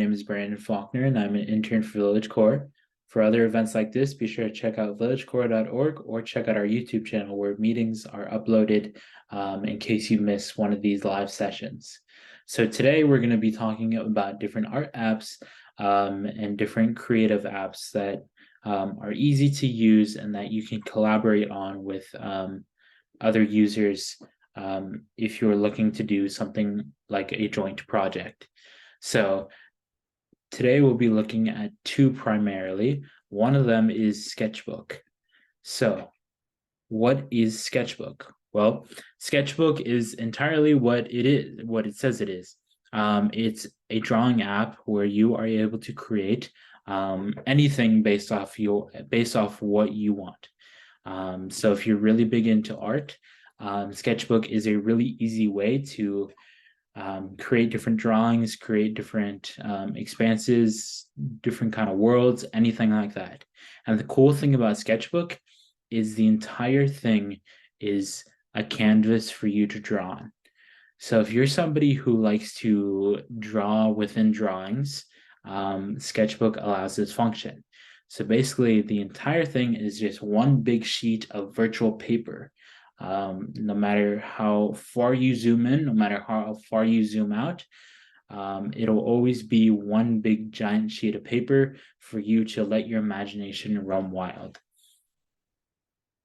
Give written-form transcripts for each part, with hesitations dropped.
name is Brandon Faulkner, and I'm an intern for Village Core. For other events like this, be sure to check out villagecore.org or check out our YouTube channel where meetings are uploaded in case you miss one of these live sessions. So today we're going to be talking about different art apps and different creative apps that are easy to use and that you can collaborate on with other users if you're looking to do something like a joint project. So today we'll be looking at two primarily. One of them is Sketchbook. So what is Sketchbook? Well, Sketchbook is entirely what it is, what it says it is. It's a drawing app where you are able to create anything based off what you want. So if you're really big into art, Sketchbook is a really easy way to create different drawings, create different expanses, different kind of worlds, anything like that. And the cool thing about Sketchbook is the entire thing is a canvas for you to draw on. So if you're somebody who likes to draw within drawings, Sketchbook allows this function. So basically, the entire thing is just one big sheet of virtual paper. No matter how far you zoom in, no matter how far you zoom out, it'll always be one big giant sheet of paper for you to let your imagination run wild.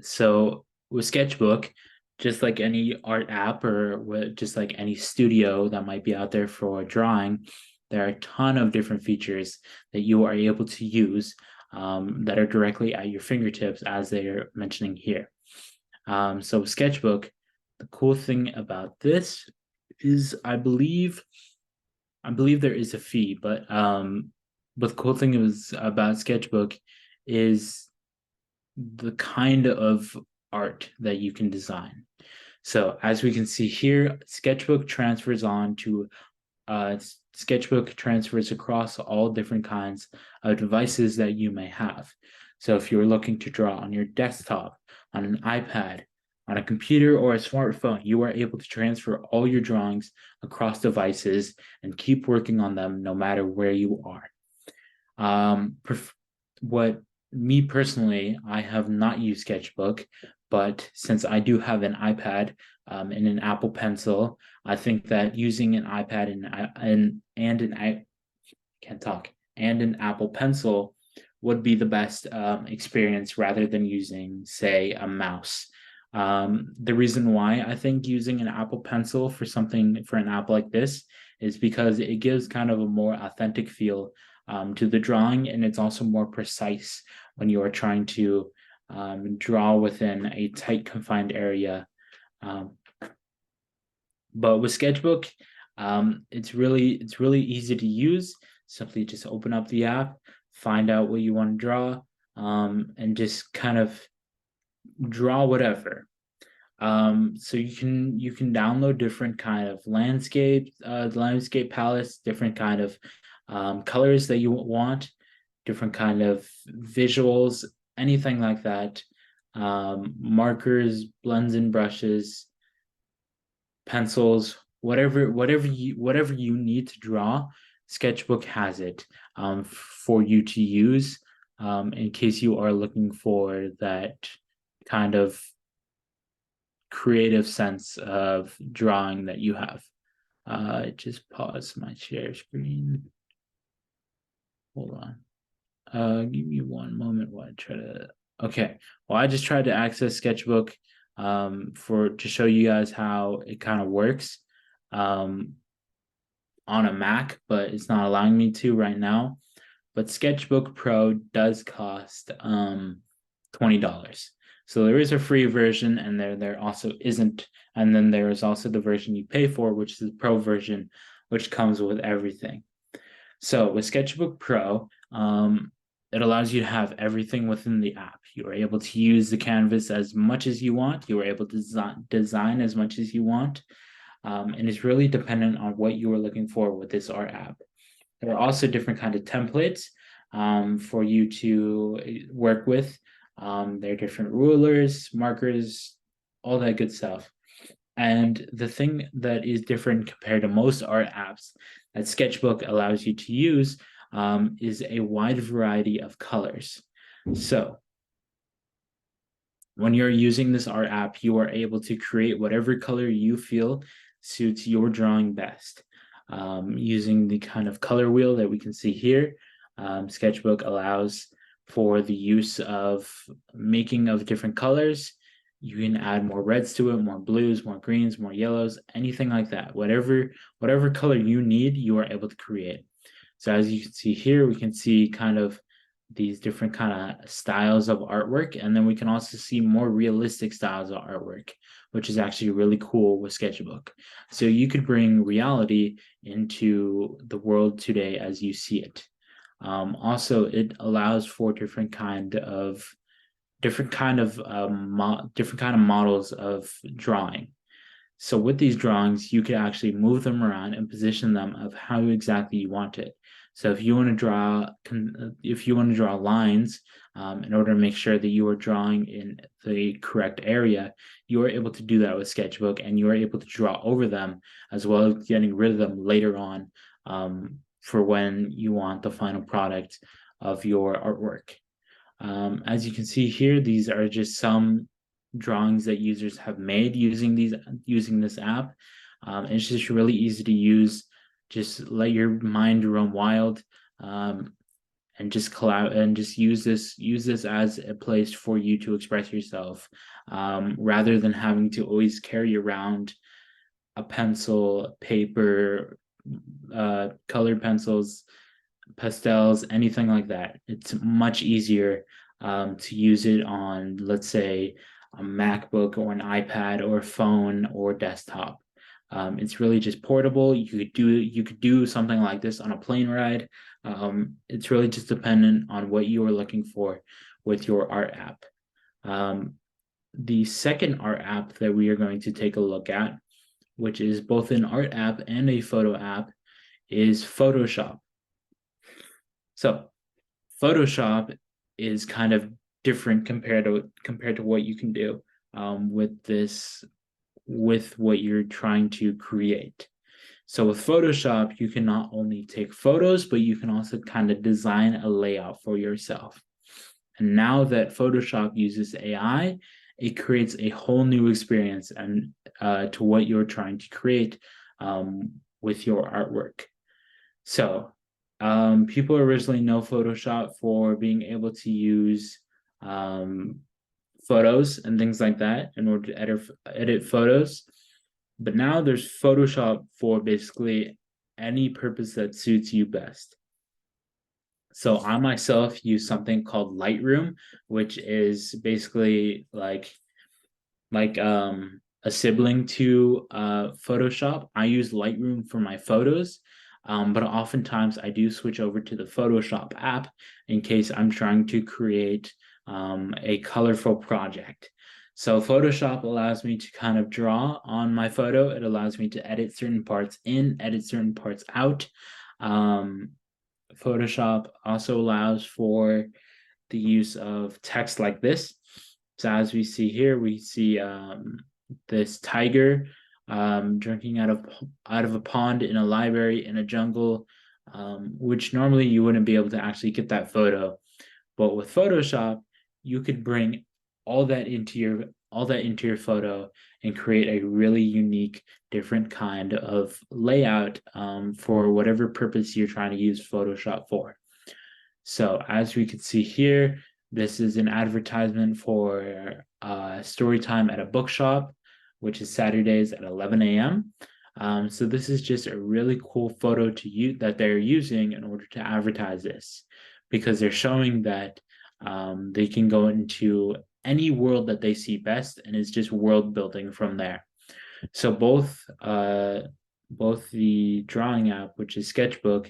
So with Sketchbook, just like any art app or just like any studio that might be out there for drawing, there are a ton of different features that you are able to use that are directly at your fingertips, as they are mentioning here. So with Sketchbook, the cool thing about this is I believe there is a fee, but the cool thing about Sketchbook is the kind of art that you can design. So as we can see here, Sketchbook transfers across all different kinds of devices that you may have. So if you're looking to draw on your desktop, on an iPad, on a computer, or a smartphone, you are able to transfer all your drawings across devices and keep working on them no matter where you are. Me personally, I have not used Sketchbook, but since I do have an iPad and an Apple Pencil, I think that using an iPad and an Apple Pencil would be the best experience rather than using, say, a mouse. The reason why I think using an Apple Pencil for an app like this is because it gives kind of a more authentic feel to the drawing, and it's also more precise when you are trying to draw within a tight confined area. But with Sketchbook, it's really easy to use. Simply just open up the app, find out what you want to draw, and just kind of draw whatever. So you can download different kind of landscape palettes, different kind of colors that you want, different kind of visuals, anything like that. Markers, blends and brushes, pencils, whatever you need to draw, Sketchbook has it for you to use in case you are looking for that kind of creative sense of drawing that you have. Just pause my share screen. Hold on. Give me one moment while I try to. Okay. Well, I just tried to access Sketchbook to show you guys how it kind of works on a Mac, but it's not allowing me to right now. But Sketchbook Pro does cost $20. So there is a free version, and there also isn't. And then there is also the version you pay for, which is the Pro version, which comes with everything. So with Sketchbook Pro, it allows you to have everything within the app. You are able to use the canvas as much as you want. You are able to design as much as you want. And it's really dependent on what you are looking for with this art app. There are also different kinds of templates for you to work with. There are different rulers, markers, all that good stuff. And the thing that is different compared to most art apps that Sketchbook allows you to use is a wide variety of colors. So when you're using this art app, you are able to create whatever color you feel suits your drawing best. Using the kind of color wheel that we can see here, Sketchbook allows for the use of making of different colors. You can add more reds to it, more blues, more greens, more yellows, anything like that. Whatever color you need, you are able to create. So as you can see here, we can see kind of these different kind of styles of artwork, and then we can also see more realistic styles of artwork, which is actually really cool with Sketchbook. So you could bring reality into the world today as you see it. Also, it allows for different kind of models of drawing. So with these drawings, you could actually move them around and position them of how exactly you want it. So if you want to draw lines in order to make sure that you are drawing in the correct area, you are able to do that with Sketchbook, and you are able to draw over them as well as getting rid of them later on for when you want the final product of your artwork. As you can see here, these are just some drawings that users have made using this app. It's just really easy to use. Just let your mind run wild, and just use this as a place for you to express yourself, rather than having to always carry around a pencil, paper, colored pencils, pastels, anything like that. It's much easier to use it on, let's say, a MacBook or an iPad or a phone or desktop. It's really just portable. You could do something like this on a plane ride. It's really just dependent on what you are looking for with your art app. The second art app that we are going to take a look at, which is both an art app and a photo app, is Photoshop. So Photoshop is kind of different compared to what you can do with what you're trying to create. So with Photoshop, you can not only take photos, but you can also kind of design a layout for yourself. And now that Photoshop uses AI, it creates a whole new experience and to what you're trying to create with your artwork. So people originally know Photoshop for being able to use photos and things like that in order to edit photos. But now there's Photoshop for basically any purpose that suits you best. So I myself use something called Lightroom, which is basically like a sibling to Photoshop. I use Lightroom for my photos, but oftentimes I do switch over to the Photoshop app in case I'm trying to create a colorful project. So Photoshop allows me to kind of draw on my photo. It allows me to edit certain parts in, edit certain parts out. Photoshop also allows for the use of text like this. So as we see here, we see this tiger drinking out of a pond in a library in a jungle, which normally you wouldn't be able to actually get that photo. But with Photoshop, you could bring all that into your photo and create a really unique, different kind of layout for whatever purpose you're trying to use Photoshop for. So as we can see here, this is an advertisement for story time at a bookshop, which is Saturdays at 11 a.m. So this is just a really cool photo that they're using in order to advertise this, because they're showing that they can go into any world that they see best, and it's just world building from there. So both the drawing app, which is Sketchbook,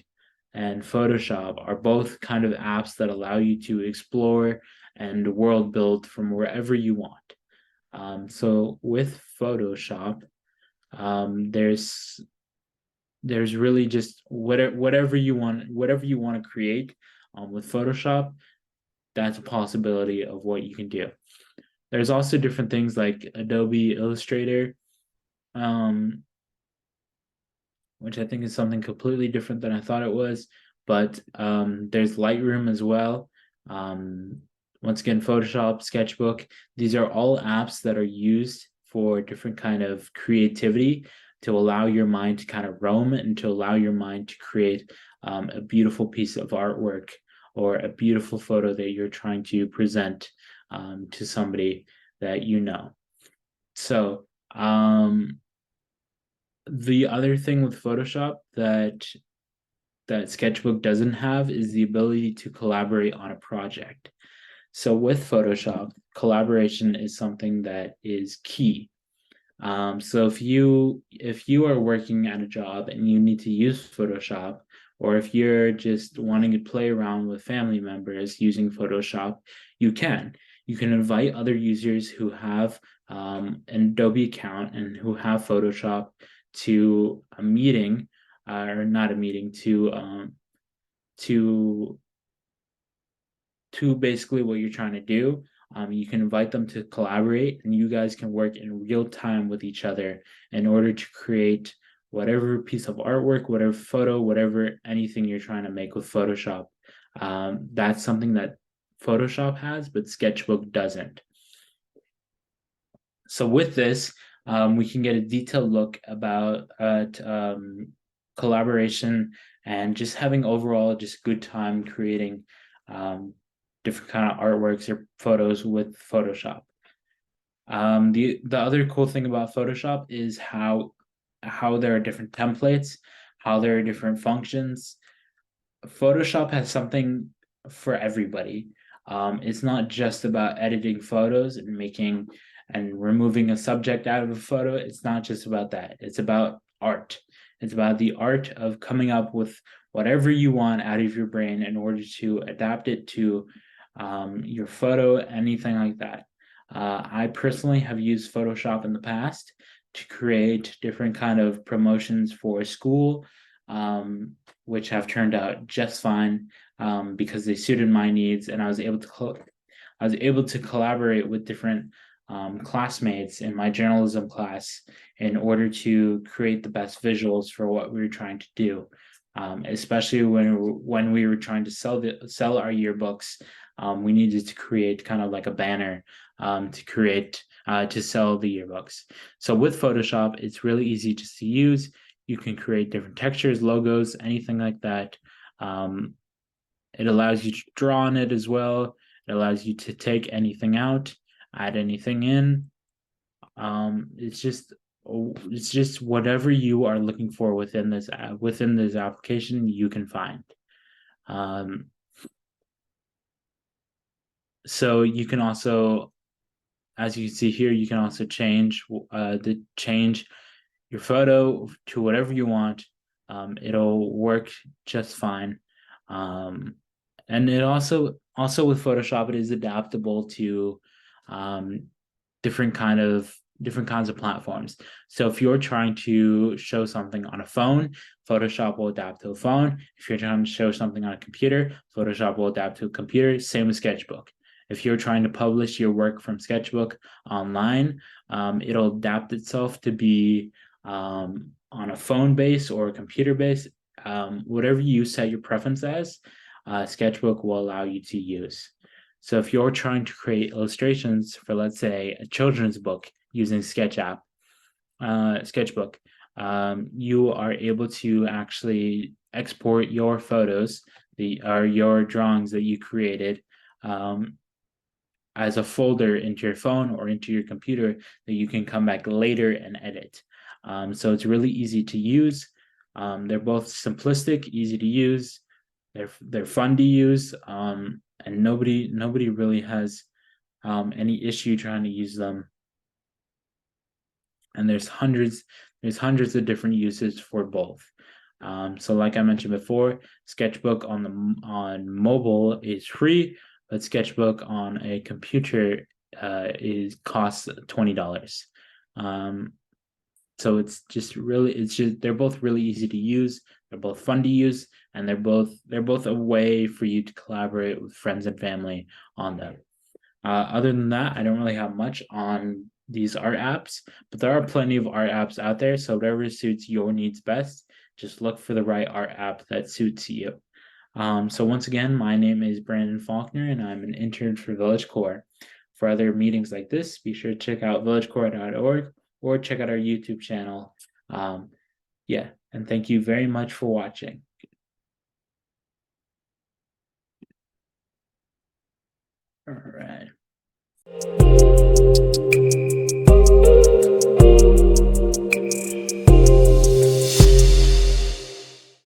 and Photoshop are both kind of apps that allow you to explore and world build from wherever you want. So with Photoshop, there's really just whatever you want to create with Photoshop. That's a possibility of what you can do. There's also different things like Adobe Illustrator, which I think is something completely different than I thought it was. But there's Lightroom as well. Once again, Photoshop, Sketchbook. These are all apps that are used for different kind of creativity to allow your mind to kind of roam and to allow your mind to create a beautiful piece of artwork or a beautiful photo that you're trying to present to somebody that you know. So the other thing with Photoshop that Sketchbook doesn't have is the ability to collaborate on a project. So with Photoshop, collaboration is something that is key. So if you are working at a job and you need to use Photoshop, or if you're just wanting to play around with family members using Photoshop, you can. You can invite other users who have an Adobe account and who have Photoshop to a meeting, or not a meeting, to basically what you're trying to do. You can invite them to collaborate, and you guys can work in real time with each other in order to create whatever piece of artwork, whatever photo, whatever anything you're trying to make with Photoshop. That's something that Photoshop has, but Sketchbook doesn't. So with this, we can get a detailed look about collaboration and just having overall just good time creating different kind of artworks or photos with Photoshop. The other cool thing about Photoshop is how there are different templates, how there are different functions. Photoshop has something for everybody. It's not just about editing photos and making and removing a subject out of a photo. It's not just about that. It's about art. It's about the art of coming up with whatever you want out of your brain in order to adapt it to your photo, anything like that. I personally have used Photoshop in the past to create different kind of promotions for school, which have turned out just fine because they suited my needs, and I was able to collaborate with different classmates in my journalism class in order to create the best visuals for what we were trying to do. Especially when we were trying to sell our yearbooks, we needed to create kind of like a banner to sell the yearbooks. So with Photoshop, it's really easy just to use. You can create different textures, logos, anything like that. It allows you to draw on it as well. It allows you to take anything out, add anything in. It's just whatever you are looking for within this application you can find. So you can also, as you can see here, you can also change your photo to whatever you want. It'll work just fine. And it also with Photoshop, it is adaptable to different kinds of platforms. So if you're trying to show something on a phone, Photoshop will adapt to a phone. If you're trying to show something on a computer, Photoshop will adapt to a computer. Same with Sketchbook. If you're trying to publish your work from Sketchbook online, it'll adapt itself to be on a phone base or a computer base. Whatever you set your preference as, Sketchbook will allow you to use. So if you're trying to create illustrations for, let's say, a children's book using Sketchbook, you are able to actually export your photos, your drawings that you created, as a folder into your phone or into your computer that you can come back later and edit. So it's really easy to use. They're both simplistic, easy to use. They're fun to use, and nobody really has any issue trying to use them. And there's hundreds of different uses for both. So like I mentioned before, Sketchbook on mobile is free, but Sketchbook on a computer costs $20. So they're both really easy to use. They're both fun to use, and they're both a way for you to collaborate with friends and family on them. Other than that, I don't really have much on these art apps, but there are plenty of art apps out there. So whatever suits your needs best, Just look for the right art app that suits you. So once again, my name is Brandon Faulkner, and I'm an intern for Village Core. For other meetings like this, be sure to check out villagecore.org or check out our YouTube channel. Yeah, and thank you very much for watching. All right.